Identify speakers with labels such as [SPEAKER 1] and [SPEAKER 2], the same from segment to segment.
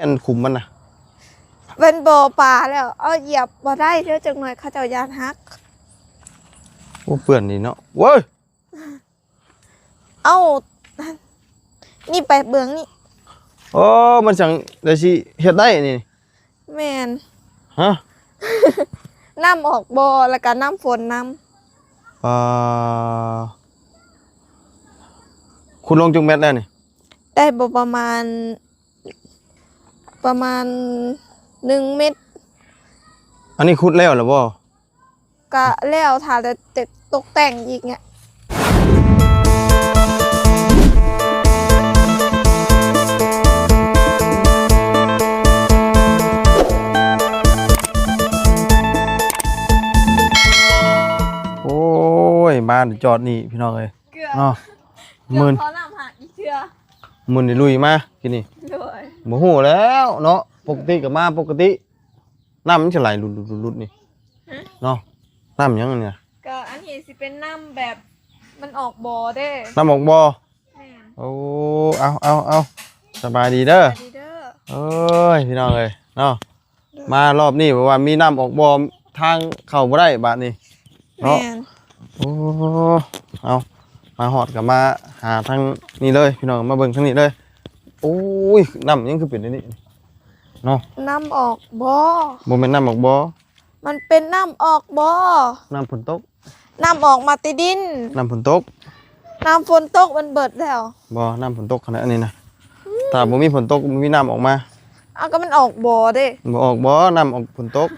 [SPEAKER 1] อันคุมมันนะ
[SPEAKER 2] เป็นบ่อปลาแล้วเอาเหยียบบ่ได้เดี๋ยวจังหน่อยเขาเจ้ายานฮัก
[SPEAKER 1] โอ้เปื่อนนี่เนาะเว้ย
[SPEAKER 2] เอานี่ไปเบื้องนี่
[SPEAKER 1] โอ้มันสั่งได้สิเฮ็ดได้นี่
[SPEAKER 2] แม่น
[SPEAKER 1] ฮะ
[SPEAKER 2] น้ำออกบ่อแล้วก็น้ำฝนน้
[SPEAKER 1] คุณลงจุงเม็ดแล้วนี่
[SPEAKER 2] ได้บ่ประมาณ1 เม็ด
[SPEAKER 1] อันนี้ขุดแล้วหรือบ่
[SPEAKER 2] ก็แล้วถ้าจะตกแต่งอีกเนี่ย
[SPEAKER 1] โอ้ยบ้านจอดนี่พี่น้องเอ้ยเนาะมื่นมื่นนี่ลุยมากินนี่โมโหแล้วเนาะปกติกับมาปกติน้ำมันจะไหลลุดนี่เนาะน้ำยังเนี่ย
[SPEAKER 2] ก็อันนี้สิเป็นน้ำแบบมันออกบ่อเด้
[SPEAKER 1] น้ำออกบ่อโอ้เอาสบายดีเด้อเอ้ยพี่น้องเอ้ยเนาะมารอบนี้บอกว่ามีน้ำออกบ่อทางเข้าบ่ได้บาดนี้เนาะโอ้เอามาหอดกับมาหาทางนี้เลยพี่น้องมาเบิ่งทางนี้เลยโอ้ยน้ำยังคือเป็นอันนี้เนาะ
[SPEAKER 2] น้ำออกบ่อ
[SPEAKER 1] บ่แม่นน้ำออกบ่อ
[SPEAKER 2] มันเป็นน้ำออกบ่อ
[SPEAKER 1] น้ำฝนตก
[SPEAKER 2] น้ำออกมาติดิน
[SPEAKER 1] น้ำฝนตก
[SPEAKER 2] น้ำฝนตกมันเบิดแล้ว
[SPEAKER 1] บ่น้ำฝนตกขนาดนี้นะถ้าบ่มีฝนตกบ่มีน้ำออกมา
[SPEAKER 2] ก็มันออกบ่อเด้
[SPEAKER 1] บ่ออกบ่น้ำออกฝนตก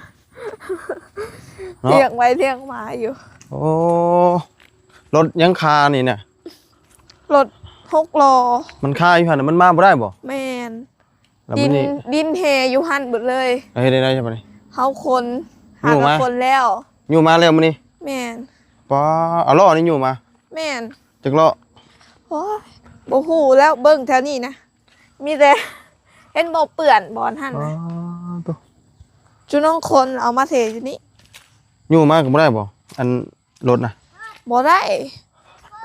[SPEAKER 2] เลี้ยงไว้เลี้ยงมาอยู่
[SPEAKER 1] โอ้รถยังคานี่เนี่ย
[SPEAKER 2] รถ6 ล้อ
[SPEAKER 1] มันคาอยู่หั่นมันมาบ่ได้บ่
[SPEAKER 2] แม่นดินเฮอยู่หั่นเบิดเลย
[SPEAKER 1] เฮ็ดได้ใช่ป่ะนี่
[SPEAKER 2] เฮาคนหาคนแล้ว
[SPEAKER 1] อยู่มาแล้วมื้อนี้
[SPEAKER 2] แม่น
[SPEAKER 1] ป้าเอาล้อนี่อยู่มา
[SPEAKER 2] แม่น
[SPEAKER 1] จักล้อ
[SPEAKER 2] โอ้ยบ่ฮู้แล้วเบิ่งแถวนี้นะมีแต่เห็นบ่เปื้อนบ่อนหั่นน่ะจุน้องคนเอามาเทอยู่นี่
[SPEAKER 1] อยู่มาก็บ่ได้บ่อันรถน่ะ
[SPEAKER 2] บ่ได้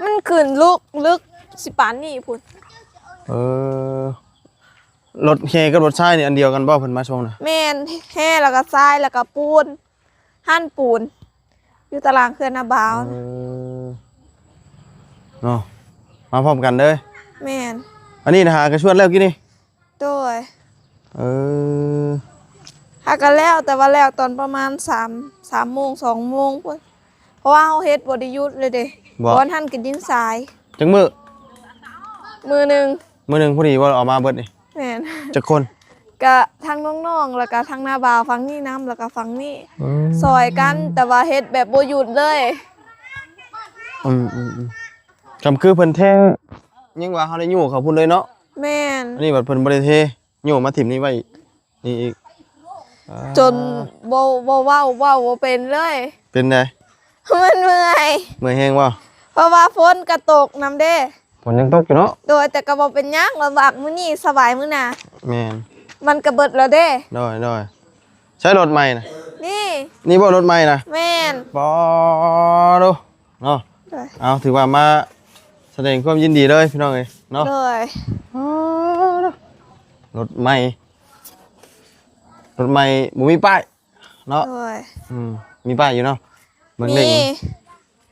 [SPEAKER 2] มันขึ้นลึกสิปานนี่พุ่น
[SPEAKER 1] รถแฮกับรถชายนี่อันเดียวกันบ่เพิ่นมาส่งน่ะ
[SPEAKER 2] แม่นแห่แล้วก็ทรายแล้วก็ปูนหั่นปูนอยู่ตารางเขื่อนนาบาว
[SPEAKER 1] เนาะมาพร้อมกันเด้อ
[SPEAKER 2] แม่น
[SPEAKER 1] อันนี้นะหากระชวนแล้วกินนี่
[SPEAKER 2] โดยหากันแล้วแต่ว่าแล้วตอนประมาณ3 โมง 2 โมงพุ่นเพราะว่าเฮาเฮ็ดบ่ได้หยุดเลยเด้บ่ทันกินดินทราย
[SPEAKER 1] จังมื้อ
[SPEAKER 2] หนึ่ง
[SPEAKER 1] พอดีว่าออกมาเบิดนี่
[SPEAKER 2] แม่น
[SPEAKER 1] จักคน
[SPEAKER 2] ก็ทั้งน้องๆแล้วก็ทั้งหน้าบ่าวฟังนี่น้ำแล้วก็ฟังนี่ซอยกันแต่ว่าเฮ็ดแบบบ่หยุดเลย
[SPEAKER 1] คำคือเพิ่นแท้ยังว่าเฮาได้อยู่เขาพุ่นเลยเนาะ
[SPEAKER 2] แม่น
[SPEAKER 1] อันนี้บัดเพิ่นบ่ได้เทอยู่มาถิ่มนี่ไว้นี่อีก
[SPEAKER 2] จนบ่เว้าบ่เป็นเลย
[SPEAKER 1] เป็นได
[SPEAKER 2] มันเมื่อย
[SPEAKER 1] แฮงบ่
[SPEAKER 2] เพราะว่าฝนก็ตกนำเด้
[SPEAKER 1] ฝนยังตกอยู่เนาะ
[SPEAKER 2] โดยแต่ก็บ่เป็นหยังลำบากมื้อนี้สบายมื้อหน้า
[SPEAKER 1] แม่น
[SPEAKER 2] มันก็เบิดแล้วเด้
[SPEAKER 1] ได้ใช้รถใหม่น่ะนี่บ่รถใหม่น่ะ
[SPEAKER 2] แม่น
[SPEAKER 1] บ่ดูเนาะเอาถือว่ามาแสดงความยินดีเลยพี่น้องเอ้ยเนาะรถใหม่บ่มีป้ายเนาะมีป้ายอยู่เนาะเหมือนเลข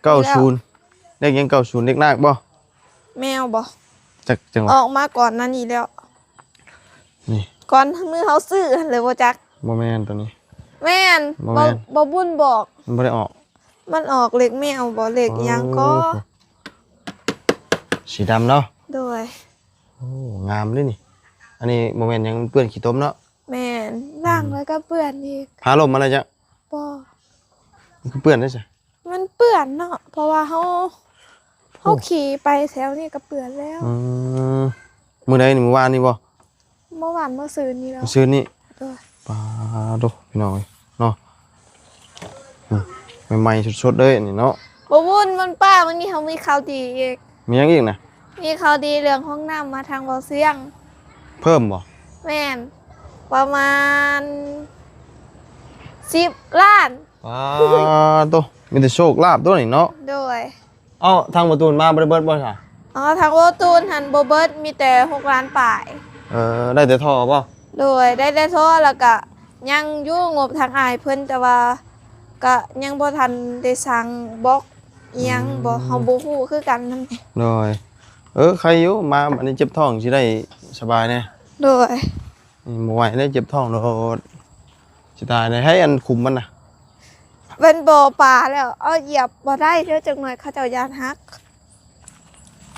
[SPEAKER 1] 90เลขยัง90เลขนาคบ่
[SPEAKER 2] แมวบ่
[SPEAKER 1] จัง
[SPEAKER 2] ออกมาก่อนนั้นนี่แล้ว
[SPEAKER 1] นี่
[SPEAKER 2] ก่อนมือเฮาซื้อเลยบ่จัก
[SPEAKER 1] บ่แม่นตัวนี้
[SPEAKER 2] แม่นบ่บุญบอก
[SPEAKER 1] มันบ่ได้ออก
[SPEAKER 2] มันออกเลขแมวบ่เลขยังก็
[SPEAKER 1] สีดำเนาะ
[SPEAKER 2] โดย
[SPEAKER 1] โอ้งามเลยนี่อันนี้โมเมนต์ยังเปื้อนขี้ต้มเนาะ
[SPEAKER 2] แม่นล่างแล้วก็เปื้อนอีก
[SPEAKER 1] พาลมอะไรจ๊ะ
[SPEAKER 2] บ่
[SPEAKER 1] มันคือเปื้อนได้จ้ะ
[SPEAKER 2] มันเปื้อนเนาะเพราะว่าเฮาขี่ไปแถวนี้ก็เปื้อนแล้ว
[SPEAKER 1] มื้อใดนี่มื้อวานนี่บ่
[SPEAKER 2] เมื่อวานเมื่อซืนนี้แล้ว
[SPEAKER 1] มื้อซืนนี่ปลาโตพี่น้องเนาะใหม่ๆสดๆเลยนี่เนาะ
[SPEAKER 2] บ่วุ่นมันป้าวันนี้เฮามีข่าวดีอีก
[SPEAKER 1] มีหยังอีกน่ะ
[SPEAKER 2] มีข่าวดีเรื่องห้องน้ำมาทางบ่อเสียง
[SPEAKER 1] เพิ่มบ่
[SPEAKER 2] แม่นประมาณ10 ล้าน
[SPEAKER 1] โตมีแต่โชคลาภตัวนี่เนาะ
[SPEAKER 2] โดย
[SPEAKER 1] ทางประตูมาบ่ได้เบิดบ่ค่ะ
[SPEAKER 2] ทางประตูหันบ่เบิดมีแต่6 ล้านปลาย
[SPEAKER 1] ได้แต่ท่อบ่
[SPEAKER 2] โดยได้โทรแล้วก็ยังอยู่งบทางอายเพิ่นแต่ว่าก็ยังบ่ทันได้สั่งบล็อกอิหยังบ่เฮาบ่ฮู้คือกันนำ
[SPEAKER 1] โดยใครอยู่มาอันนี้เจ็บท้องสิได้สบายแน่
[SPEAKER 2] โดย
[SPEAKER 1] บ่ไหวได้เจ็บท้องโดดสิตายได้ให้อันคุมมันน่ะ
[SPEAKER 2] เป็นบ่อปลาแล้วเอาเหยียบบ่ได้เดี๋ยวจักหน่อยเขาเจ้ายานฮัก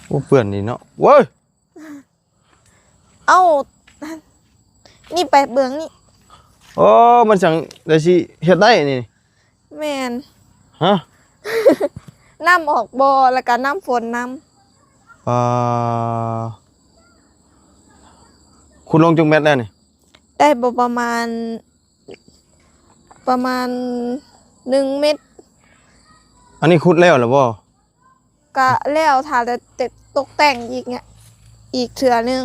[SPEAKER 1] โอ้เปื้อนนี่เนาะเว้ย
[SPEAKER 2] เอ้านี่ไปเบื้องนี่
[SPEAKER 1] โอ้มันจังได้สิเฮ็ดได้นี่
[SPEAKER 2] แม่น
[SPEAKER 1] ฮะ
[SPEAKER 2] น้ำออกบ่อแล้วก็น้ำฝนน้
[SPEAKER 1] อ่าคุณลงจุงเม็ดแล้วนี่
[SPEAKER 2] ำได้บ่ประมาณ1 เม็ด
[SPEAKER 1] อันนี้ขุดแล้วเหรอบ่
[SPEAKER 2] ก็แล้วถ้าจะตกแต่งอีกเนี่ยอีกเทื่อนึง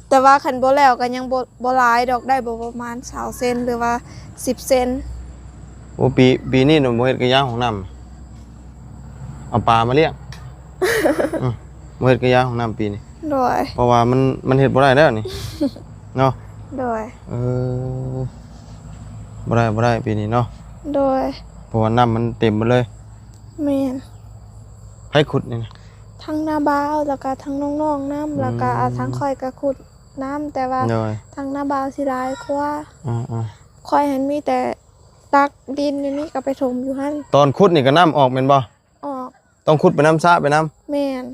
[SPEAKER 2] แต่ว่าคันบ่แล้วก็ยังบ่หลายดอกได้บ่ประมาณ20 เซนหรือว่า10 เซน
[SPEAKER 1] โอ้ปีนี้หนูบ่เฮ็ดกระยางของน้ำเอาปลามาเลี้ยง บ่เฮ็ดกระยางของน้ำปีนี้
[SPEAKER 2] โดย
[SPEAKER 1] เพราะว่ามันเฮ็ดบ่ได้แล้วนี่ เนาะ
[SPEAKER 2] โดย
[SPEAKER 1] บ่ได้ปีนี้เนาะ
[SPEAKER 2] โดย
[SPEAKER 1] เพราะว่าน้ำมันเต็มหมดเลย
[SPEAKER 2] แม่น
[SPEAKER 1] ไผขุดนี่นะ
[SPEAKER 2] ทั้งนาบาวแล้วก็ทั้งน้องๆน้ำแล้วก็ทั้งคอยกระขุดน้ำแต่ว่า
[SPEAKER 1] โดย
[SPEAKER 2] ทั้งนาบาวสิหลายกว่า
[SPEAKER 1] อ่า
[SPEAKER 2] คอยเห็นมีแต่ตักดินอยู่นี่ก็ไปถมอยู่หั่น
[SPEAKER 1] ตอนขุดนี่ก็น้ำออกแม่นบ่
[SPEAKER 2] ออก
[SPEAKER 1] ต้องขุดไปน้ำสระไปน้ำ
[SPEAKER 2] แม่น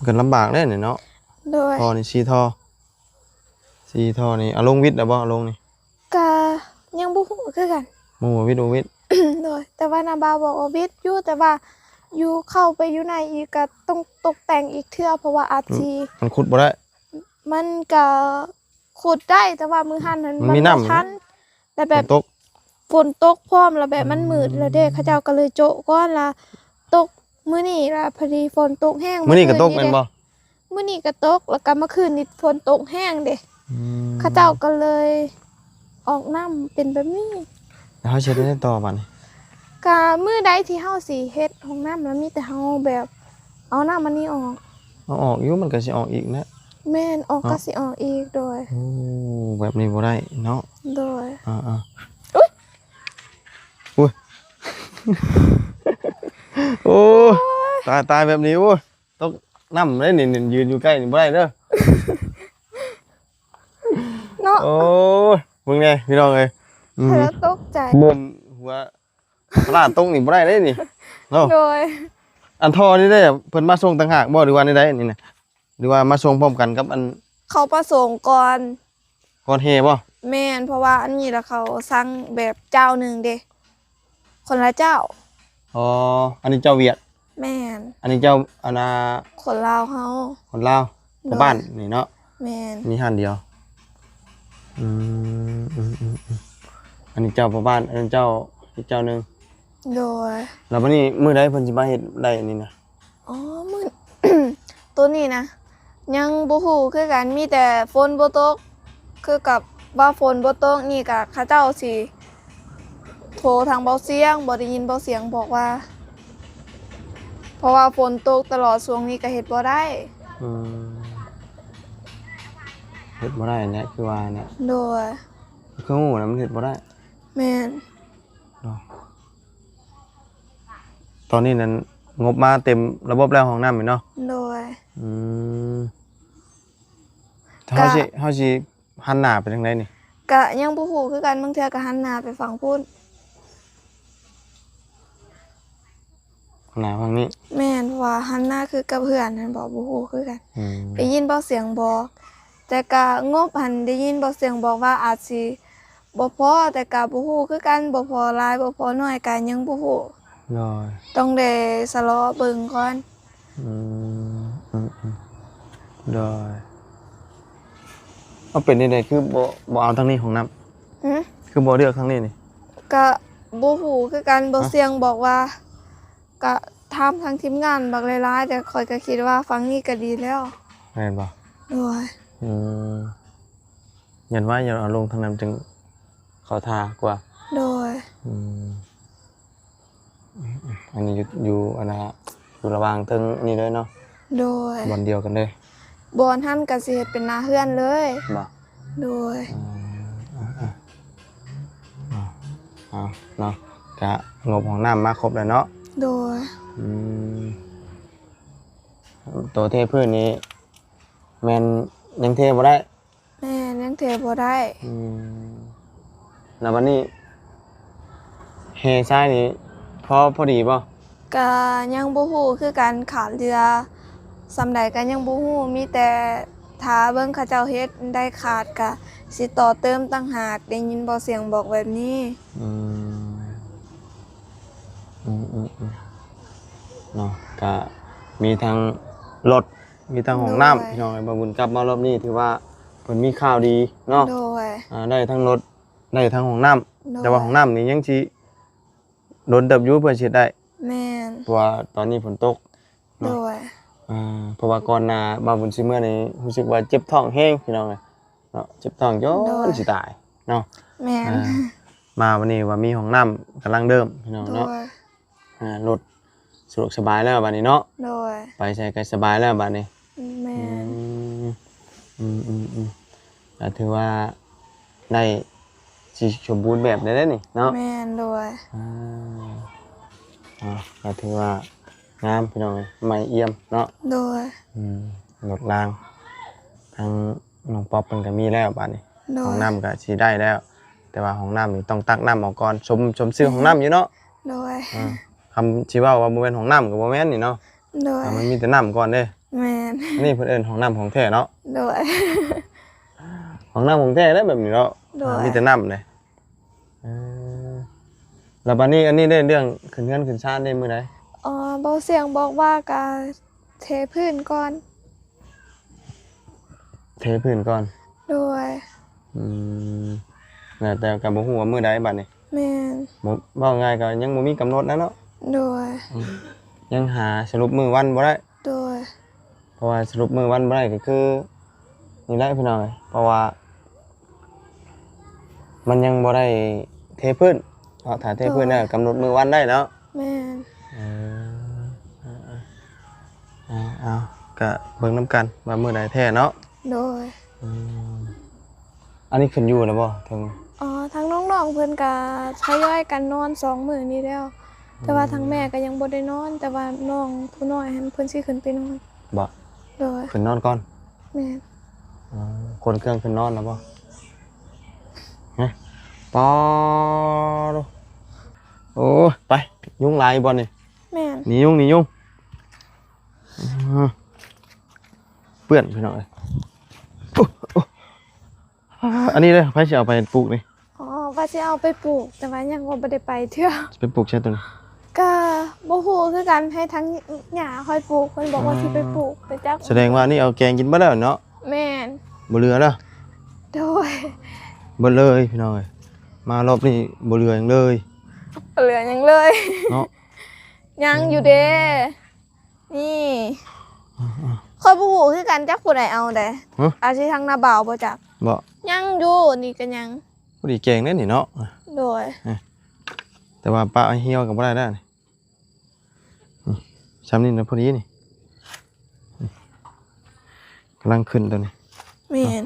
[SPEAKER 1] ก็ลำบากเด้นี่เนาะ
[SPEAKER 2] โดย
[SPEAKER 1] ท่อนี่4 ท่อนี่เอาลงวิทย์แล้วบ่เอาลงนี่
[SPEAKER 2] ก็ยังบ่ฮู้คือกัน
[SPEAKER 1] หมู่วิทย์
[SPEAKER 2] โดยแต่ว่านาบาวบอกว่าวิทย์อยู่แต่ว่าอยู่เข้าไปอยู่ในอีกก็ต้องตกแต่งอีกเทื่อเพราะว่าอาจสิ
[SPEAKER 1] มันขุดบ่ได้
[SPEAKER 2] มันก็ขุดได้แต่ว่ามือหั่นนั้น
[SPEAKER 1] มันมีน้ำ
[SPEAKER 2] บ่ทันแต่แบบ
[SPEAKER 1] ตก
[SPEAKER 2] ฝนตกพร้อมแล้วแบบมันมืดแล้วเด้เขาเจ้าก็เลยโจะก้อนละตกมื้อนี้ละพอดีฝนตกแห้ง
[SPEAKER 1] มื้อนี้ก็ตกแม่นบ่
[SPEAKER 2] มื้อนี้ก็ตกแล้วก็เมื่อคืนนี้ฝนตกแห้งเด้
[SPEAKER 1] อืม
[SPEAKER 2] เขาเจ้าก็เลยออกน้ำเป็นแบบนี้
[SPEAKER 1] แล้วเขาเช็ดได้ต่อบัดนี้
[SPEAKER 2] ก็มื้อใดที่เฮาสิเฮ็ดห้องน้ำแล้วมีแต่เฮาแบบเอาน้ำมันนี้ออก
[SPEAKER 1] เอาออกอยู่มันก็สิออกอีกนะ
[SPEAKER 2] แม่นออกก็สิออกอีกโดย
[SPEAKER 1] โอ้แบบนี้บ่ได้เนาะ
[SPEAKER 2] โดย
[SPEAKER 1] อุ๊ยอุ้ย โอ้ตายแบบนี้โอ้ยต้องนำได้นี่ยืนอยู่ใกล้นี่บ่ได้เด้อ
[SPEAKER 2] เนาะ
[SPEAKER 1] โอ้ยมึงไงพี่น้องเอ้ย
[SPEAKER 2] แล้วตกใจ
[SPEAKER 1] บ่มหัวพลาดตรงนี่บ่ได้เด้นี่เนาะ
[SPEAKER 2] โดย
[SPEAKER 1] อันท่อนี่ได้เพิ่นมาส่งต่างหากบ่หรือว่าได้นี่นะหรือว่ามาส่งพร้อมกันกับอัน
[SPEAKER 2] เขาประสงค์ก่อน
[SPEAKER 1] ก่อนเฮบ่
[SPEAKER 2] แม่นเพราะว่าอันนี้ละเขาสั่งแบบเจ้าหนึ่งเด้คนละเจ้า
[SPEAKER 1] อ๋ออันนี้เจ้าเวียด
[SPEAKER 2] แม่น
[SPEAKER 1] อันนี้เจ้าอันน่ะ
[SPEAKER 2] คนลาวเฮา
[SPEAKER 1] คนลาวพ่อบ้านนี่เนาะ
[SPEAKER 2] แม่น
[SPEAKER 1] มีหันเดียวอันนี้เจ้าพ่อบ้านอันนี้เจ้าอีกเจ้าหนึง
[SPEAKER 2] โดย
[SPEAKER 1] แล้ววันนี้มื้อใดเพิ่นสิมาเฮ็ดได้นี่นะ
[SPEAKER 2] อ๋อมื้อ ตัวนี้นะยังบ่ฮู้คือกันมีแต่ฝนบ่ตกคือกับว่าฝนบ่ตกนี่ก็เขาเจ้าสิโทรทางเบาเสียงบ่ได้ยินเบาเสียงบอกว่า เพราะว่าฝนตกตลอดช่วงนี้ก็เฮ็ดบ่ได้
[SPEAKER 1] อืมเฮ็ดบ่ได้เนี่ยคือว่าเนี่ย
[SPEAKER 2] โดย
[SPEAKER 1] คือฮู้นะมันเฮ็ดบ่ได้
[SPEAKER 2] แม่น
[SPEAKER 1] ตอนนี้นั้นงบมาเต็มระบบแล้วห้องน้ำเนาะ
[SPEAKER 2] โดย
[SPEAKER 1] อืมเฮาสิหันหน้าไปทางใดนี่
[SPEAKER 2] ก็ยังบ่ฮู้คือกันบางเทื่อก็หันหน้าไปฝั่งพูน
[SPEAKER 1] หันหน้าฝั่งนี้
[SPEAKER 2] แม่นเพราะว่าหันหน้าคือกับเพื่อนนั่นบอกบ่ฮู้คือกัน
[SPEAKER 1] อืม
[SPEAKER 2] ได้ยินเบาเสียงบอก แต่ก็งบหันได้ยินเบาเสียงบอกว่าอาจสิบ่พอแต่ก็บ่ฮู้คือกันบ่พอหลายบ่พอน้อยก็ยังบ่ฮู้
[SPEAKER 1] ได้
[SPEAKER 2] ต้องได้สะเลาะเบิ่งก่อน
[SPEAKER 1] อืมได้เอาเป็นนี่ได้คือบ่เอาทางนี้ของน้ำ
[SPEAKER 2] หึ
[SPEAKER 1] คือบ่เลือกทางนี้นี่
[SPEAKER 2] ก็บ่ฮู้คือกันเบาเสียงบอกว่าก็ถามทางทีมงานบักหลายๆแต่ข้อยก็คิดว่าฟังนี้ก็ดีแล้ว
[SPEAKER 1] แม่นบ่
[SPEAKER 2] โอ้ย
[SPEAKER 1] อืมยันว่าอย่าเอาลงทางนั้นจึงเข้าท่ากว่า
[SPEAKER 2] โดย
[SPEAKER 1] อืมอันนี้อยู่อันนะอยู่ระหว่างเทิงนี่เลยเนาะ
[SPEAKER 2] โดย
[SPEAKER 1] บอนเดียวกันเลย
[SPEAKER 2] บอนหั่นก็สิเฮ็ดเป็นหน้าเฮือนเลย
[SPEAKER 1] บ่
[SPEAKER 2] โดย
[SPEAKER 1] เอาเนาะกะงบของน้ำมาครบแล้วเนาะ
[SPEAKER 2] โดย
[SPEAKER 1] อืมตัวเทพื้นนี้แม่นยังเทบ่ได้
[SPEAKER 2] แม่ยังเทบ่ได้
[SPEAKER 1] อืมแล้ววันนี้เฮซ้ายนี่พอดีป่ะ
[SPEAKER 2] ก็ยังบ่ฮู้คือการขาดเรือสำใดก็ยังบ่ฮู้มีแต่ถ้าเบิ่งเขาเจ้าเฮ็ดได้ขาดก็สิต่อเติมต่างหากได้ยินบ่เสียงบอกแบบนี้
[SPEAKER 1] อืมเนาะก็มีทางรถมีทางห้องน้ำพี่น้องไอ้บ่บุญกลับมารอบนี้ถือว่าเพิ่นมีข่าวดีเนาะ
[SPEAKER 2] โดย
[SPEAKER 1] ได้ทั้งรถได้ทั้งห้องน้ำ
[SPEAKER 2] โดย
[SPEAKER 1] แต่ว่าห้องน้ำนี่ยังสิโดนเติบอยู่เพื่อสิได้
[SPEAKER 2] แม่น
[SPEAKER 1] เพราะว่าตอนนี้ฝนตก
[SPEAKER 2] โดย
[SPEAKER 1] เพราะว่าก่อนหน้าบ่าวบุญซิเมื่อนี้รู้สึกว่าเจ็บท้องแห้งพี่น้องเอ้ยเนาะเจ็บท้องจนสิตายเนาะ
[SPEAKER 2] แม่น
[SPEAKER 1] มาวันนี้ว่ามีห้องน้ำกำลังเดิมพี่น้อง
[SPEAKER 2] โด
[SPEAKER 1] เนาะ
[SPEAKER 2] ย
[SPEAKER 1] รถสะดวกสบายแล้วบัดนี้เนาะ
[SPEAKER 2] โดย
[SPEAKER 1] ไปใช้กันสบายแล้วบัดนี้
[SPEAKER 2] แม่น
[SPEAKER 1] ก็ถือว่าได้สิสมบูรณ์แบบได้แล้วนี่เนาะ
[SPEAKER 2] แม่นโดย
[SPEAKER 1] ก็ถือว่างามพี่น้องเอ้ยใหม่เอี่ยมเนาะ
[SPEAKER 2] โดย
[SPEAKER 1] รถรางทางน้องป๊อปเพิ่นก็มีแล้วบัดนี้
[SPEAKER 2] โด
[SPEAKER 1] ห้อย งน้ำก็สิได้แล้ว แต่ว่าห้องน้ำนี่ต้องตักน้ำออกก่อนชมชื่อห้องน้ำอยู่เนาะ
[SPEAKER 2] โดย
[SPEAKER 1] คำชี้ว่าบ่แม่นห้องน้ำก็บ่แม่นนี่เนาะ
[SPEAKER 2] โดย
[SPEAKER 1] มันมีแต่น้ำก่อนเด้
[SPEAKER 2] แม่น
[SPEAKER 1] อันนี้เพิ่นเอิ้นห้องน้ำของแท้เนาะ
[SPEAKER 2] โดย
[SPEAKER 1] ห้องน้ำของแท้ได้แบบนี้เนาะ
[SPEAKER 2] โดย
[SPEAKER 1] มีแต่น้ำเลยแล้วบัดนี้อันนี้ได้เรื่องขึ้นเงินขึ้นชาติได้มื้อใด
[SPEAKER 2] เบาเสียงบอกว่าก็เทพื้นก่อน
[SPEAKER 1] เทพื้นก่อน
[SPEAKER 2] โดย
[SPEAKER 1] แต่ก็บ่ฮู้ว่ามื้อใดบัดนี้
[SPEAKER 2] แม่น
[SPEAKER 1] บ่เว้าง่ายก็ยังบ่มีกำหนดนะเนาะ
[SPEAKER 2] โดย
[SPEAKER 1] ยังหาสรุปมื้อวันบ่ได้
[SPEAKER 2] โดย
[SPEAKER 1] เพราะว่าสรุปมื้อวันบ่ได้ก็คือนี่แหละพี่น้องเอ้ยเพราะว่า มันยังบ่ได้เทพื้นเพราะถ้าเทพื้นน่ะกำหนดมื้อวันได้เนาะ
[SPEAKER 2] แม่น
[SPEAKER 1] เอาก็เบิ่งน้ำกันว่ามื้อใดแท้เนาะ
[SPEAKER 2] โดย
[SPEAKER 1] อันนี้ขึ้นอยู่แล้วบ่ถึง
[SPEAKER 2] ทั้งน้องๆเพิ่นก็ทยอยกันนอน2มื้อนี้แล้ว แต่ว่าทั้งแม่ก็ยังบ่ได้นอน แต่ว่าน้องผู้น้อยหั้นเพิ่นสิขึ้นไปนอน
[SPEAKER 1] บ่
[SPEAKER 2] โดย
[SPEAKER 1] ขึ้นนอนก่อน
[SPEAKER 2] แม่น
[SPEAKER 1] คนเครื่องขึ้นนอนแล้วบ่ฮะปอดูโอ้ยไปยุงหลายบ่นี่
[SPEAKER 2] แม่น
[SPEAKER 1] หนียุงเปื้อนพี่น้องเอ้ยอันนี้เด้อไผสิเอาไปปลูกนี่
[SPEAKER 2] ว่าสิเอาไปปลูก แต่ว่ายังบ่ได้ไปเทื่อ
[SPEAKER 1] สิไปปลูกใช่ตัวนี้
[SPEAKER 2] ก็บ่ฮู้คือกันให้ทั้งหญ้าค่อยปลูกเพิ่นบอกว่าสิไปปลูกแต่จัก
[SPEAKER 1] แสดงว่านี่เอาแกงกินบ่แล้วเนาะ
[SPEAKER 2] แม่น
[SPEAKER 1] บ่เหลือแล้ว
[SPEAKER 2] โดย
[SPEAKER 1] บ่เลยพี่น้องเอ้ยมารอบนี้บ่เหลือหยังเลย
[SPEAKER 2] เหลือหยังเลย
[SPEAKER 1] เนาะ
[SPEAKER 2] ยังอยู่เด้นี่ค่อยบ่ฮู้คือกันจักผู้ใดเอาเด้
[SPEAKER 1] ฮะ
[SPEAKER 2] อาจสิทางหน้าบ่าวบ่จัก
[SPEAKER 1] บ่
[SPEAKER 2] ยังอยู่นี่ก็ยัง
[SPEAKER 1] พอดีแกงเด้นี่เนาะ
[SPEAKER 2] โดย
[SPEAKER 1] แต่ว่าปลาเหี่ยวก็บ่ได้แล้วนี่ซ้ำนี่นะพอดีนี่กำลังขึ้นตัวนี้
[SPEAKER 2] แม่น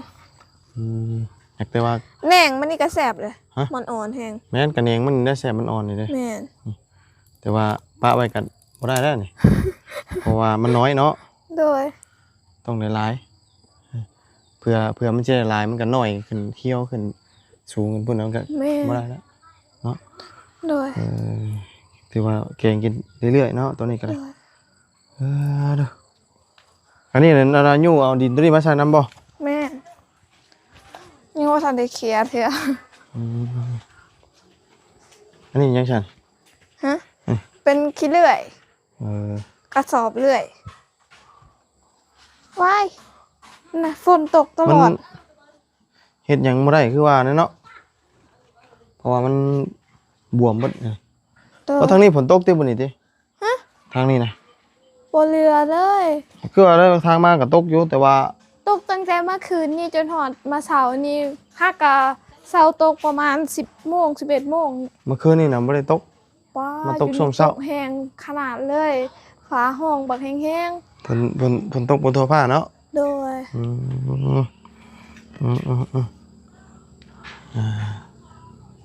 [SPEAKER 1] อยากแต่ว่า
[SPEAKER 2] แหน่งมันนี่ก็แซ่บเลย
[SPEAKER 1] ฮะ
[SPEAKER 2] มันอ่อนแฮง
[SPEAKER 1] แม่นกระเนียงมันได้แซ่บมันอ่อนนี่เด้
[SPEAKER 2] แม่น
[SPEAKER 1] แต่ว่าปลาไว้กันบ่ได้แล้วนี่ เพราะว่ามันน้อยเนาะ
[SPEAKER 2] โดย
[SPEAKER 1] ต้องหลายๆเพื่อมันจะหลายมันก็น้อยขึ้นเคี้ยวขึ้นสูงขึ้นพุ่นแล้วก็
[SPEAKER 2] แม่น
[SPEAKER 1] บ่ได้แล้ว
[SPEAKER 2] โดย
[SPEAKER 1] ถือว่าแกงกินเรื่อยๆเนาะตัวนี้ก็
[SPEAKER 2] โด
[SPEAKER 1] ได้
[SPEAKER 2] ย
[SPEAKER 1] เด้ออันนี้เนี่ยนายู่เอาดินตัวนี้มาใส่น้ำบ่
[SPEAKER 2] แม่นยังบ่ทันได้เคลียร์เทื่อ
[SPEAKER 1] อันนี้ยังฉัน
[SPEAKER 2] ฮะเป็นขี้เลื่อย
[SPEAKER 1] เออ
[SPEAKER 2] กระสอบเลื่อยว้ายน่ะฝนตกตลอด
[SPEAKER 1] เฮ็ดหยังบ่ได้คือว่านั่นเนาะเพราะว่ามันบวมเบิดเลย เพราะทางนี้ฝนตกติบ่นี่ติ
[SPEAKER 2] ฮะ
[SPEAKER 1] ทางนี้นะ
[SPEAKER 2] บ่เรือเลย
[SPEAKER 1] คือว่าได้ทางมาก็ตกอยู่แต่ว่า
[SPEAKER 2] ตกตั้งแต่เมื่อคืนนี่จนหอดมาเช้านี่ฮักกะเช้าตกประมาณ10 โมง 11 โมง
[SPEAKER 1] เมื่อคืนนี่น่ะบ่ได้ตก
[SPEAKER 2] ว้า
[SPEAKER 1] มาตก
[SPEAKER 2] อยู่
[SPEAKER 1] ช่วงเช้า
[SPEAKER 2] ตกแห้งขนาดเลยฟ้าห้องบักแห้ง
[SPEAKER 1] ฝนตกบนทั่วผ้าเนาะ
[SPEAKER 2] ๆ โดย
[SPEAKER 1] อืมอืมอืมอืมอ่า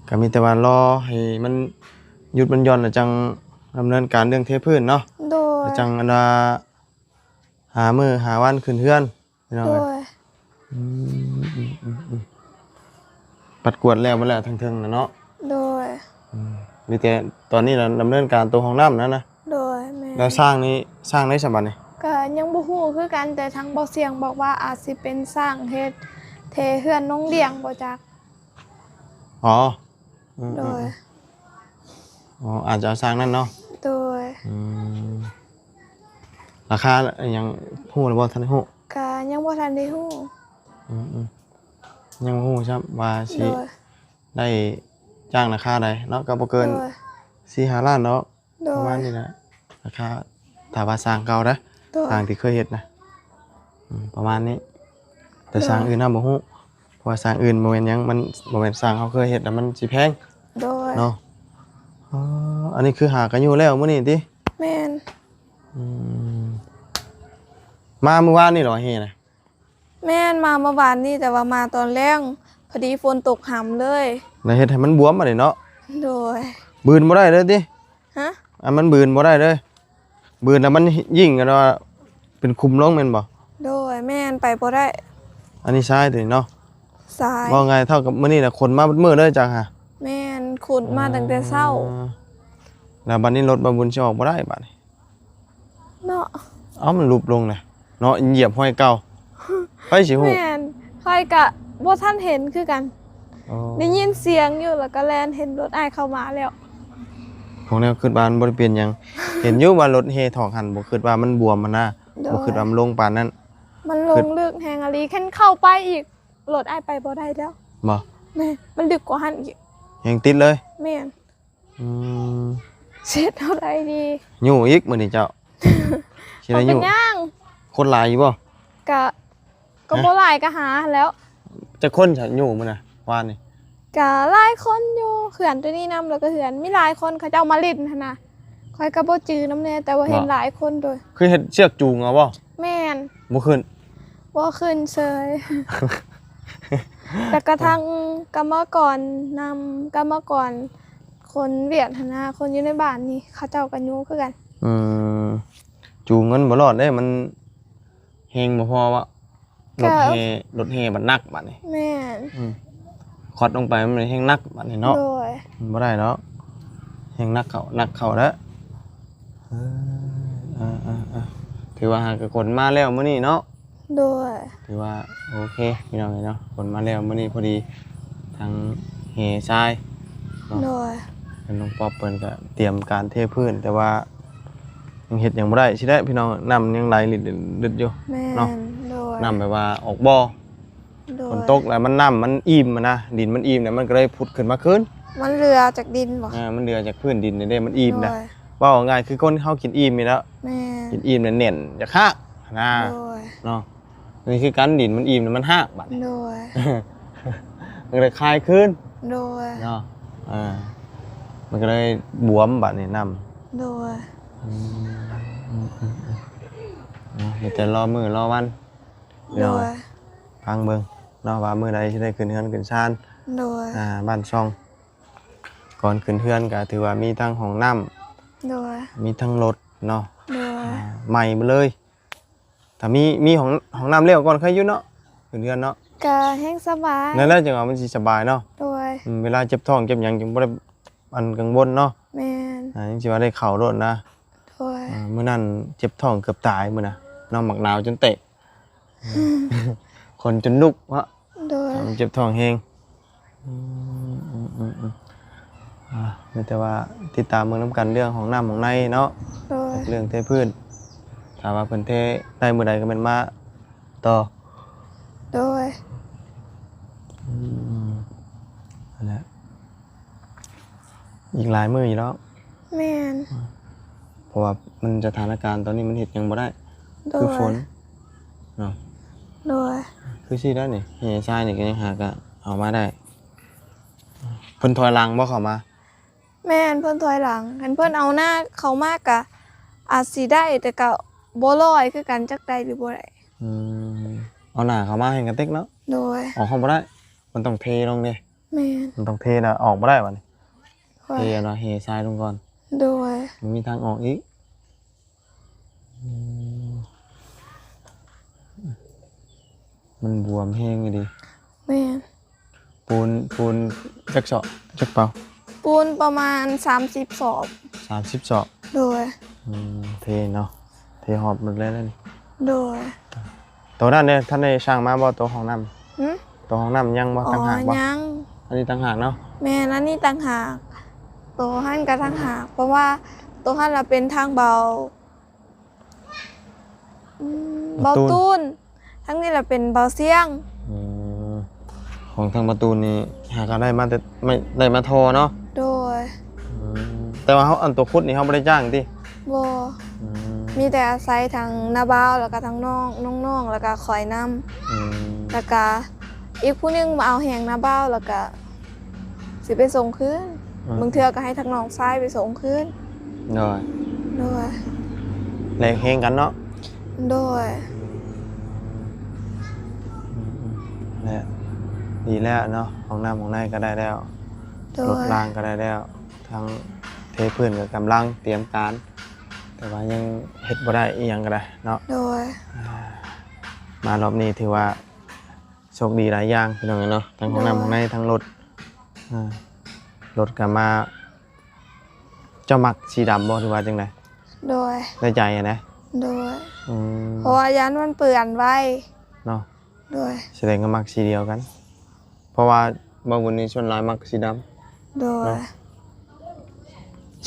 [SPEAKER 1] ก็มีแต่ว่ารอให้มันหยุดมันหย่อนแล้วจังดำเนินการเรื่องเทพื้นเนาะ
[SPEAKER 2] โดย
[SPEAKER 1] แล้วจังอันว่าหามื้อหาวันขึ้นเฮือนพี่น้อง
[SPEAKER 2] โด
[SPEAKER 1] เอ้ย
[SPEAKER 2] ย
[SPEAKER 1] อืมอืมอืมอืมปัดกวาดแล้วมาแล้วทั้งเทิงนะเนาะ
[SPEAKER 2] โดย
[SPEAKER 1] มีแต่ตอนนี้เราดำเนินการตัวห้องน้ำนะ
[SPEAKER 2] โดยแม่
[SPEAKER 1] แล้วสร้างนี้สร้างได้ฉบับนี้
[SPEAKER 2] ก็ยังบ่ฮู้คือกันแต่ทางบ่เสียงบอกว่าอาจสิเป็นสร้างเฮ็ดเทเฮือนน้องเลี้ยงบ่จัก
[SPEAKER 1] อ๋ออืม
[SPEAKER 2] โด
[SPEAKER 1] อืม
[SPEAKER 2] ย
[SPEAKER 1] อ๋ออาจจะเอาสร้างนั่นเนาะ
[SPEAKER 2] โดย
[SPEAKER 1] อืมราคายังฮู้หรือบ่ทันได้ฮู้
[SPEAKER 2] ก็ยังบ่ทันได้ฮู้
[SPEAKER 1] อืมอืมยังบ่ฮู้ครับว่าสิ
[SPEAKER 2] โดย
[SPEAKER 1] ได้จ้างราคาใดเนาะก็บ่เกิน
[SPEAKER 2] โดย
[SPEAKER 1] 4-5 ล้านเนาะ
[SPEAKER 2] โด
[SPEAKER 1] ประมาณ
[SPEAKER 2] ย
[SPEAKER 1] นี้นะราคาถ้าว่าสร้างเก่านะ
[SPEAKER 2] โดย
[SPEAKER 1] สร้างที่เคยเฮ็ดนะประมาณนี้ แต่สร้างอื่นน่ะบ่ฮู้เพราะว่าสร้างอื่นบ่แม่นหยังมันบ่แม่นสร้างเขาเคยเฮ็ดแล้วมันสิแพง
[SPEAKER 2] โดย
[SPEAKER 1] เนาะอ๋ออันนี้คือหากันอยู่แล้วมื้อนี้ติ
[SPEAKER 2] แม่น
[SPEAKER 1] อืมมาเมื่อวานนี่เหรอเฮน่ะ
[SPEAKER 2] แม่นมาเมื่อวานนี้แต่ว่ามาตอนแรงพอดีฝนตกหำเลย
[SPEAKER 1] แล้วเฮ็ดให้มันบวมมาดิเนาะ
[SPEAKER 2] โดย
[SPEAKER 1] บืนบ่ได้เด้อติ
[SPEAKER 2] ฮะ
[SPEAKER 1] มันบืนบ่ได้เด้อบืนแล้วมันยิ่งกันว่าเป็นคุมลงแม่นบ่
[SPEAKER 2] โดยแม่นไปบ่ได้
[SPEAKER 1] อันนี้ใช่ติเนาะ
[SPEAKER 2] สาย
[SPEAKER 1] ว่าไงเท่ากับมื้อนี้น่ะคนมาเบิดมื้อเลยจังหะ
[SPEAKER 2] แม่นขุดมาตั้งแต่เช้า
[SPEAKER 1] แล้วบัดนี้รถบ่บุญสิออกบ่ได้บัดนี้
[SPEAKER 2] เนาะ
[SPEAKER 1] มันลุบลงน่ะเนาะเหยียบห้อยเก่าไปสิฮู้
[SPEAKER 2] แม่นค่อยกะบ่ทันเห็นคือกัน
[SPEAKER 1] อ๋อ
[SPEAKER 2] ได้ยินเสียงอยู่แล้วก็แลนเห็นรถอ้ายเข้ามาแล้ว
[SPEAKER 1] ของแนวคิดว่ามันบ่ได้เปลี่ยนหยัง เห็นอยู่ว่ารถเฮถอกหันบ่คิดว่ามันบวมมันนะ
[SPEAKER 2] โดย
[SPEAKER 1] บ่คิดว่ามันลงปานนั้น
[SPEAKER 2] มันลงลึกแฮงอลีแค่นเข้าไปอีกรถอ้ายไปบ่ได้แล้ว
[SPEAKER 1] บ่
[SPEAKER 2] แม่มันลึกกว่าหันอีก
[SPEAKER 1] ยังติดเลย
[SPEAKER 2] แม่น
[SPEAKER 1] อืม
[SPEAKER 2] เช็ดเท่าไรดี
[SPEAKER 1] อยู่อีกมื้อนี้เจ้า สิ
[SPEAKER 2] บ่
[SPEAKER 1] ได้อ
[SPEAKER 2] เป็น
[SPEAKER 1] ยู่
[SPEAKER 2] หยัง
[SPEAKER 1] คนหลายอยู่บ่
[SPEAKER 2] กะก็บ่หลายก็หาแล้ว
[SPEAKER 1] จะคนฉันอยู่มื้อน่ะวานนี่
[SPEAKER 2] กะหลายคนอยู่เขื่อนตัวนี้นํแล้วก็เขื่อนมีหลายคนเขาเจ้ามาลิ้นหั่นน่ะค่อยก็บ่จื้อนำแน่แต่ว่าเห็นหลายคนโดย
[SPEAKER 1] คือเฮ็ดเชือกจูงเอาบ่
[SPEAKER 2] แม่น
[SPEAKER 1] บ่ขึ้น
[SPEAKER 2] บ่ขึ้นเฉย แต่กระทั่งกรรมกรนำกรรมกรคนเวียดหั่นน่ะคนอยู่ในบ้านนี่เขาเจ้าก็อยู่คือกัน
[SPEAKER 1] อืมจูงเงินบ่รอดเด้มันเฮงบ่พอวะรถเฮมันหนักบัดนี้
[SPEAKER 2] แม่น
[SPEAKER 1] คอดลงไปมันเฮงหนักบัดนี้เนาะ
[SPEAKER 2] โดย
[SPEAKER 1] มันบ่ได้เนาะเฮงหนักเข้าแล้วถือว่าหากคนมาแล้วมื้อนี้เนาะ
[SPEAKER 2] โดย
[SPEAKER 1] ถือว่าโอเคพี่น้องเนาะคนมาแล้วมื้อนี้พอดีทางเฮทราย
[SPEAKER 2] โดย
[SPEAKER 1] เป็นน้องป๊อปเพิ่นก็เตรียมการเทพื้นแต่ว่ายังเฮ็ดหยังบ่ได้สิได้พี่น้องน้ำยังไหลลิดอยู่
[SPEAKER 2] แม่
[SPEAKER 1] เนาะ
[SPEAKER 2] นโดย
[SPEAKER 1] น้ำแบบว่าออกบ่อ
[SPEAKER 2] โดย
[SPEAKER 1] ฝนตกแล้วมันน้ำมันอิ่มอะนะดินมันอิ่มเนี่ยมันก็เลยผุดขึ้นมาคืน
[SPEAKER 2] มันเรือจากดินบ่
[SPEAKER 1] มันเดือจากพื้นดินนี่เด้มันอิ่ม
[SPEAKER 2] โด
[SPEAKER 1] นะ
[SPEAKER 2] ย
[SPEAKER 1] ว่าง่ายคือคนเฮากินอิ่มนี่แล้ว
[SPEAKER 2] แม่น
[SPEAKER 1] กินอิ่มเนี่ยเน่นจะคักนะ
[SPEAKER 2] โดย
[SPEAKER 1] เนาะนี่คือการดินมันอิ่มเนี่ยมันหักบัด
[SPEAKER 2] โดย
[SPEAKER 1] มันก็เลยคลายขึ้น
[SPEAKER 2] โดย
[SPEAKER 1] เนาะมันก็เลยบวมบัดนี่น้ำ
[SPEAKER 2] โดย
[SPEAKER 1] มีแต่รอมือรอวัน
[SPEAKER 2] โดย
[SPEAKER 1] พังเบิ่งเนาะว่ามื้อใดสิได้ขึ้นเฮือนขึ้นชาน
[SPEAKER 2] โดย
[SPEAKER 1] บ้านช่องก่อนขึ้นเฮือนก็ถือว่ามีทั้งห้องน้ำ
[SPEAKER 2] โดย
[SPEAKER 1] มีทั้งรถเนาะ
[SPEAKER 2] โดย
[SPEAKER 1] ใหม่มาเลยถ้ามีห้องน้ำเลี้ยวก่อนใครอยู่เนาะขึ้นเฮือนเนาะ
[SPEAKER 2] กะแห้งสบาย
[SPEAKER 1] นั่นแหละจังว่ามันสิสบายเนาะ
[SPEAKER 2] โดย
[SPEAKER 1] เวลาเจ็บท้องเจ็บหยังจังบ่ได้อันกังวลเนาะ
[SPEAKER 2] แม่น
[SPEAKER 1] จังสิว่าได้เข้ารถนะ
[SPEAKER 2] โดย
[SPEAKER 1] มื้อนั้นเจ็บท้องเกือบตายมื้อน่ะน้องหมักหนาวจนเตะคนจนลุกวะ
[SPEAKER 2] โดย
[SPEAKER 1] มันเจ็บท้องแฮงมีแต่ว่าติดตามเมืองน้ำกันเรื่องของน้ำของในเนาะ
[SPEAKER 2] โดย
[SPEAKER 1] เรื่องเทพื้นถามว่าเพิ่นเทได้มื้อใดก็แม่นมาต่อ
[SPEAKER 2] โดย
[SPEAKER 1] นั่นแหละอีกหลายมื้ออยู่แล้ว
[SPEAKER 2] แม่น
[SPEAKER 1] เพราะว่ามันสถานการณ์ตอนนี้มันเฮ็ดหยังบ่ได้
[SPEAKER 2] โด
[SPEAKER 1] คือย ฝนเนาะ
[SPEAKER 2] โดย
[SPEAKER 1] คือสิได้นี่เฮทรายนี่ก็ยังหาก็เอามาได้เพิ่นถอยหลังบ่เข้ามา
[SPEAKER 2] แม่นเพิ่นถอยหลังคันเพิ่นเอาหน้าเขามากกะอาจสิได้แต่ก็บ่ร้อยคือกันจักได้หรือบ่ได้
[SPEAKER 1] อืม เอาหน้าเข้ามาให้กระติกเนาะ
[SPEAKER 2] โดย
[SPEAKER 1] ออกเข้าบ่ได้มันต้องเทลงดิ
[SPEAKER 2] แม่น
[SPEAKER 1] มันต้องเทนะออกบ่ได้บัดนี้
[SPEAKER 2] โด
[SPEAKER 1] เท
[SPEAKER 2] ย
[SPEAKER 1] เนาะเฮทรายลงก่อน
[SPEAKER 2] โดย
[SPEAKER 1] มันมีทางออกอีกมันบวมแห้งอยู่ดิ
[SPEAKER 2] แม่น
[SPEAKER 1] ปูนจักเสาะจักเปล่า
[SPEAKER 2] ปูนประมาณ30ศอก
[SPEAKER 1] 30เสาะ
[SPEAKER 2] โดย
[SPEAKER 1] เทเนาะเทหอบหมดเลยนั่น
[SPEAKER 2] โดย
[SPEAKER 1] ตัวนั้นเนี่ยท่านได้ช่างมาบ่ตัวห้องน้
[SPEAKER 2] หึ
[SPEAKER 1] ำตัวห้องน้ำยังบ่
[SPEAKER 2] อ๋อ
[SPEAKER 1] ต่างหากบ่
[SPEAKER 2] ยัง
[SPEAKER 1] อันนี้ต่างหากเนาะ
[SPEAKER 2] แม่แล้วนี่ต่างหากตัวหั่นกับต่างหากเพราะว่าตัวหั่นเราเป็นทางเบาเบาตูนทั้งนี้เราเป็นเบาเสียง
[SPEAKER 1] อืมของทางประตูนี่หากได้มาแต่ไม่ได้มาโทรเนาะ
[SPEAKER 2] โดย
[SPEAKER 1] แต่ว่าเขาอันตัวคุดนี่เขาไม่ได้จ้างติ
[SPEAKER 2] บมีแต่อาศัยทางนาบาวแล้วก็ทางน้องแล้วก็คอยนำแล้วก็อีกผู้หนึงมาเอาแหงนาบาวแล้วก็สิไปส่งคืนบางเทื่อก็ให้ทางน้องชายไปส่งคืน
[SPEAKER 1] โดย
[SPEAKER 2] โดย
[SPEAKER 1] แรงเฮงกันเนาะ
[SPEAKER 2] โดย
[SPEAKER 1] และดีแล้วเนาะของน้ำของในก็ได้แล้ว
[SPEAKER 2] โด
[SPEAKER 1] รถ
[SPEAKER 2] ย
[SPEAKER 1] รางก็ได้แล้วทั้งเทพื้นกับกำลังเตรียมการ แต่ว่ายังเฮ็ดบ่ได้อีหยังก็ได้เนาะ
[SPEAKER 2] โดย
[SPEAKER 1] มารอบนี้ถือว่าโชคดีหลายอย่างพี่น้องเนาะทั้งของน้ำของในทั้งรถรถก็มาเจ้ามักสีดำบ่หรือว่าจังได
[SPEAKER 2] โดย
[SPEAKER 1] ได้ใจอะนะ
[SPEAKER 2] โดย
[SPEAKER 1] อืม
[SPEAKER 2] เพราะว่ายันมันเปื่อนไว้
[SPEAKER 1] เนาะ
[SPEAKER 2] โดย
[SPEAKER 1] แสดงก็มักสีเดียวกัน เพราะว่าบางวันนี้ส่วนหลายมักสีดำ
[SPEAKER 2] โดย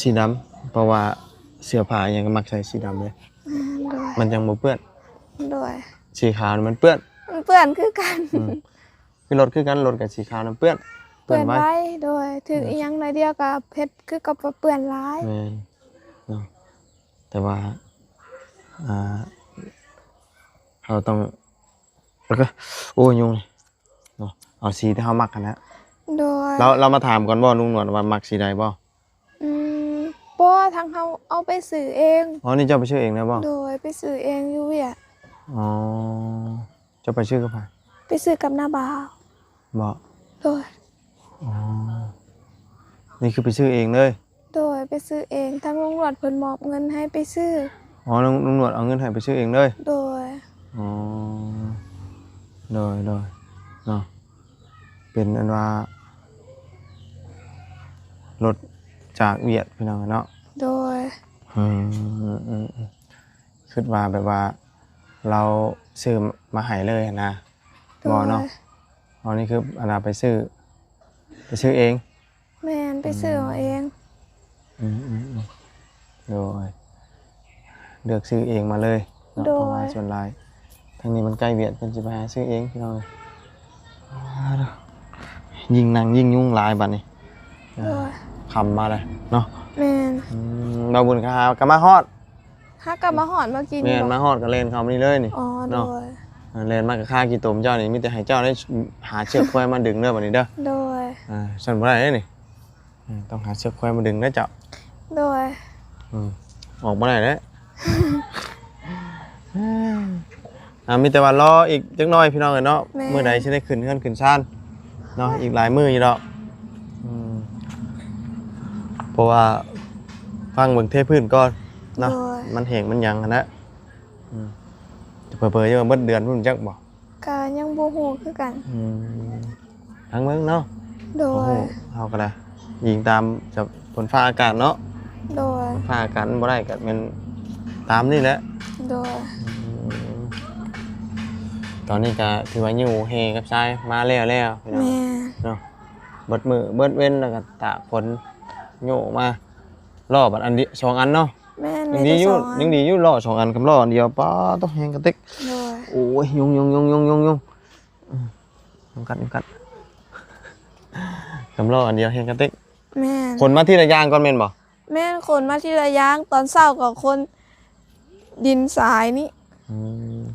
[SPEAKER 1] สีดำเพราะว่าเสื้อผ้ายังก็มักใส่สีดำเลย
[SPEAKER 2] โดย
[SPEAKER 1] มันยังบ่เปื้อน
[SPEAKER 2] โดย
[SPEAKER 1] สีขาวนี่มันเปื้อน
[SPEAKER 2] มันเปื่อนคือกัน
[SPEAKER 1] คือรถคือกันรถกับสีขาวมันเปื้อน
[SPEAKER 2] เปื่อน
[SPEAKER 1] ไว้
[SPEAKER 2] ไว้โดยถึงอีหยังหน่อยเดียวกับเพชรคือกับเปื่อนร้าย
[SPEAKER 1] แม่นเนาะแต่ว่าเราต้องแล้วก็โอ้ยยุงเลยเนาะเอาสีที่เขามักกันนะ
[SPEAKER 2] โดย
[SPEAKER 1] เรามาถามก่อนบ่ลุงหนวดว่ามักสีใดบ่
[SPEAKER 2] อืมบ่ทางเขาเอาไปสื่อเอง
[SPEAKER 1] อ๋อนี่เจ้าไปชื่อเองนะบ่
[SPEAKER 2] โดยไปสื่อเองอยู่เวีย
[SPEAKER 1] อ๋อเจ้าไปชื่อกับใคร
[SPEAKER 2] ไปสื่อกับนาบาว
[SPEAKER 1] บ่
[SPEAKER 2] โดย
[SPEAKER 1] อ๋อนี่คือไปชื่อเองเลย
[SPEAKER 2] โดยไปซื้อเองทางโรงรวจเพิ่นมอบเงินให้ไปซื้อ
[SPEAKER 1] อ๋อลุงหนวดเอาเงินให้ไปชื่อเองเลย
[SPEAKER 2] โดย
[SPEAKER 1] อ๋อโดยเนาะเป็นอันว่ารถจากเวียดพี่น้องเนาะ
[SPEAKER 2] โดย
[SPEAKER 1] คิดว่าแบบว่าเราซื้อมาให้เลยนะ
[SPEAKER 2] โด
[SPEAKER 1] บ่เนาะ
[SPEAKER 2] ย
[SPEAKER 1] อ๋อนี่คืออันน่ะไปซื้อเอง
[SPEAKER 2] แม่นไปซื้อเอาเอง
[SPEAKER 1] โดยเลือกซื้อเองมาเลยเนาะเพราะว่าส่วนหลายทางนี้มันใกล้เวียดเป็นสิไปหาซื้อเองพี่น้องยิ่งนั่งยิ่งยุ่งหลายบัดนี้
[SPEAKER 2] โดย
[SPEAKER 1] คำมาเลยเนาะ
[SPEAKER 2] แม่น
[SPEAKER 1] เราบุญคากะมาฮอด
[SPEAKER 2] ฮักกลับมาหอนมากิน
[SPEAKER 1] แม่น
[SPEAKER 2] บ่
[SPEAKER 1] มาฮอดก็เล่นเขามานี่เลยนี่
[SPEAKER 2] อ๋อโด
[SPEAKER 1] เนาะ
[SPEAKER 2] ย
[SPEAKER 1] เล่นมากกับข้ากี่ตมเจ้านี่มีแต่ให้เจ้าได้หาเชือกควายมาดึงเด้อบัดนี้เด้อ
[SPEAKER 2] โดย
[SPEAKER 1] ฉันบ่ได้เด้นี่ต้องหาเชือกควายมาดึงเด้อเจ้า
[SPEAKER 2] โดย
[SPEAKER 1] ออกบ่ได้เด้มีแต่ว่ารออีกจักหน่อยพี่น้องเอ้ยเนาะมื้อใดสิได้ขึ้นเฮือนขึ้นศาลเนาะอีกหลายมื้ออยู่ดอกเพราะว่าฟังเบิ่งเทพื้นก่อนเนาะมันแห้งมันหยังหั่นนะเผลอๆจะมาเบิดเดือนพุ่นจักบ่
[SPEAKER 2] ก็ยังบ่ฮู้คือกัน
[SPEAKER 1] ทั้งเมืองเนาะ
[SPEAKER 2] โด
[SPEAKER 1] โอ้โห
[SPEAKER 2] ย
[SPEAKER 1] เฮาก็ได้ยิงตามจากฝนฟ้าอากาศเนาะ
[SPEAKER 2] โดย
[SPEAKER 1] ฟ้าอากาศมันบ่ได้ก็มันตามนี่แหละ
[SPEAKER 2] โดย
[SPEAKER 1] ตอนนี้ก็ถือว่าอยู่เฮกับชายมาแล้วพี่น้อง
[SPEAKER 2] แม่
[SPEAKER 1] เนาะเบิดมือเบิดเว้นแล้วก็ตากฝนโยกมารอบัดอันนี้2อันเนาะ
[SPEAKER 2] แม่
[SPEAKER 1] ยัง
[SPEAKER 2] มี
[SPEAKER 1] ดี
[SPEAKER 2] แต่
[SPEAKER 1] อยู่
[SPEAKER 2] สอน
[SPEAKER 1] ยังดีอยู่รอ2อันกับรออันเดียวป้าต้องแฮงกระติก
[SPEAKER 2] โดย
[SPEAKER 1] โอ้ยยุงกัดกับรออันเดียวแฮงกระติก
[SPEAKER 2] แม่น
[SPEAKER 1] คนมาที่ระยางก่อนแม่นบ่
[SPEAKER 2] แม่นคนมาที่ระยางตอนเช้ากับคนดินสายนี่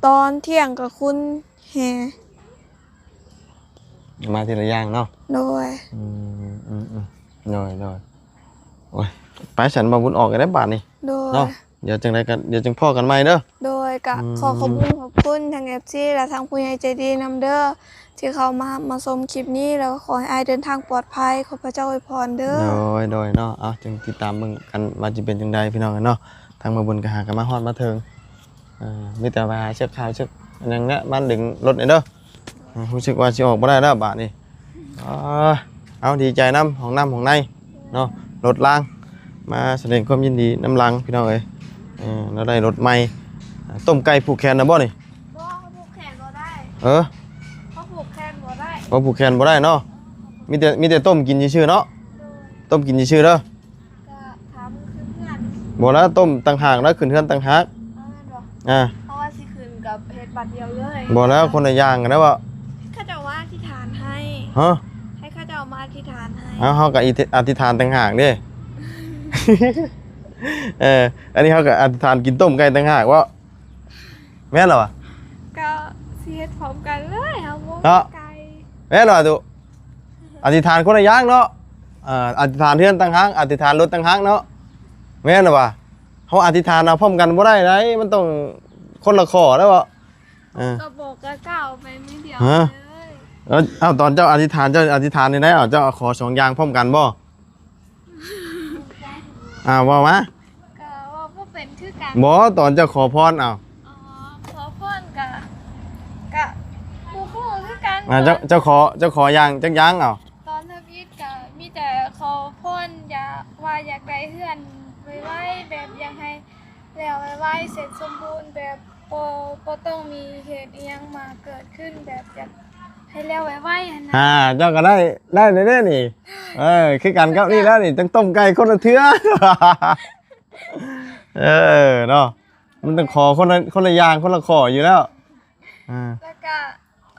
[SPEAKER 2] ตอนเที่ยงกับคุณแฮ
[SPEAKER 1] มาที่ระยางเนาะ
[SPEAKER 2] โดย
[SPEAKER 1] โดยโอ้ยไปฉันมาบุญออกกันได้บาทนี่
[SPEAKER 2] โดย
[SPEAKER 1] เนาะเดี๋ยวจังไรกันเดี๋ยวจังพ่อกันใหม่เด้อ
[SPEAKER 2] โดย ยก็ขอขอบคุณทาง FC และทางผู้ใหญ่ใจดีนำเด้อที่เขามาชมคลิปนี้แล้วก็ขอให้อายเดินทางปลอดภัยขอพระเจ้าอวยพรเด้อ
[SPEAKER 1] โดยเนาะเอาจึงติดตามเบิ่งกันว่าสิเป็นจังไดพี่น้องกันเนาะทางมาบุญก็หากันมาฮอดมาถึงมีแต่ว่าเชือกขาวเชือกอันนั้นเนี่ยมันดึงรถนี่เด้อรู้สึกว่าสิออกบ่ได้แล้วบาดนี้เอาดีใจน้ำของในเนาะรถล้างมาแสดงความยินดีน้ำลังพี่น้องเอ้ยเราได้รถใหม่ต้มไก่ผูกแขนนะบ่นี่
[SPEAKER 2] บ่ผูกแขนบ่ได้เขาผูกแขนบ่ได้
[SPEAKER 1] บ่ผูกแขนบ่ได้เนาะมีแต่ต้มกินซื่อๆเนาะต้มกินซื่อๆเด้อ
[SPEAKER 2] ก็ถามขึ้นเพื่อน
[SPEAKER 1] บ่แล้วต้มต่างหากแล้วขึ้นเฮือนต่างหาก
[SPEAKER 2] เพราะว่าสิขึ้นกับเฮ็ดบัตรเดียวเลย
[SPEAKER 1] บ่แล้วคนละอย่างกันแล้วว่า
[SPEAKER 2] ข้าเจ้าว่าอธิษฐานให้ให้ข้าเจ้ามาอธิษฐานให้
[SPEAKER 1] เฮาก็อธิษฐานต่างหากเด้ อันนี้เขาก็อธิษฐานกินต้มไก่ต่างหากว่าแม่นเหรอวะ
[SPEAKER 2] ก็สิเฮ็ดพร้อมกันเลยเฮาบ่ไก่
[SPEAKER 1] แม่นเหรอตุอธิษฐานคนละอย่างเนาะอธิษฐานเฮือนต่างหากอธิษฐานรถต่างหากเนาะแม่นเหรอวะเขาอธิษฐานเอาพร้อมกันบ่ได้ไดมันต้องคนละข้อแล้วบ่
[SPEAKER 2] ก็บอกก็ก้าวไปนิดเดียว
[SPEAKER 1] เลยแล้วตอนเจ้าอธิษฐานนี่ได้เจ้าขอ2อย่างพร้อมกันบ่ว่ามา
[SPEAKER 2] ก็ว่าบ่เป็นคือกัน
[SPEAKER 1] บ่ตอนเจ้าขอพร
[SPEAKER 2] ขอพรก็บ่ฮู้คือกัน
[SPEAKER 1] เจ้าขออย่างจักอย่าง
[SPEAKER 2] ตอนทวิตก็มีแต่ขอพรอยากได้เฮือนไว้แบบอยากให้แล้วไว้เสร็จสมบูรณ์แบบบ่ต้องมีเหตุอีหยังมาเกิดขึ้นแบบอยากให้แล้วไว้หั่นน่ะ
[SPEAKER 1] เจ้าก็ได้เด้อนี่คือกันกับนี่แล้วนี่จังต้มไก่คนละเทื่อเนาะมันต้องขอคนละอย่างคนละขออยู่แล้ว
[SPEAKER 2] แล้วก็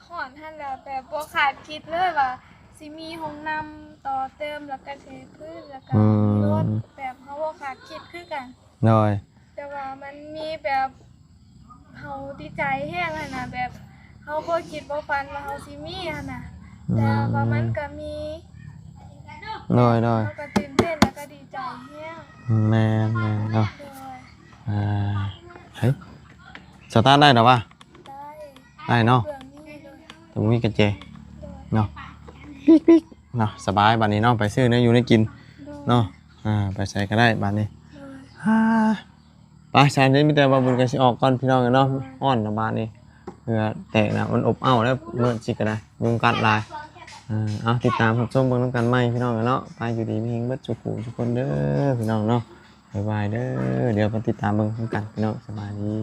[SPEAKER 2] ขอท่านแล้วแบบบ่ขาดคิดเลยว่าสิมีห้องน้ำต่อเติมแล้วก็เทพื้นแล้วก็มีรถแบบเฮาบ่ขาดคิดคือกัน
[SPEAKER 1] น้อย
[SPEAKER 2] แต่ว่ามันมีแบบเฮาดีใจแฮงหั่นน่ะแบบเฮาบ่คิดบ่ฝันว่าเฮาสิมีหั่นน่ะแต่ว่ามันก็มี
[SPEAKER 1] น้อย
[SPEAKER 2] เฮาก็ตื่นเต้นแล้วก็ดีใจแฮง
[SPEAKER 1] แม่เนาะเฮ้ยสตาร์ทได้เหรอวะได้เนาะตรงนี้กระเจเนาะปิ๊กเนาะสบายบัดนี้เนาะไปซื้อเนื้ออยู่ได้กินเนาะไปใส่ก็ได้บัดนี้ไปชาญนี้มีแต่บาบุญกันสิออกก่อนพี่น้องกันเนาะอ้อนนะบ้านนี้เพื่อแตกนะมันอบอ้าวแล้วเมื่อจิกกันได้ยุงกัดลายเอาติดตามรับชมเบิ่งน้ำกันใหม่พี่น้องกันเนาะไปอยู่ดีมีเฮงเบิดจุกหูทุกคนเด้อพี่น้องเนาะบ๊ายบายเด้อเดี๋ยวไปติดตามเบิ่งน้ำกันพี่น้องสบายดี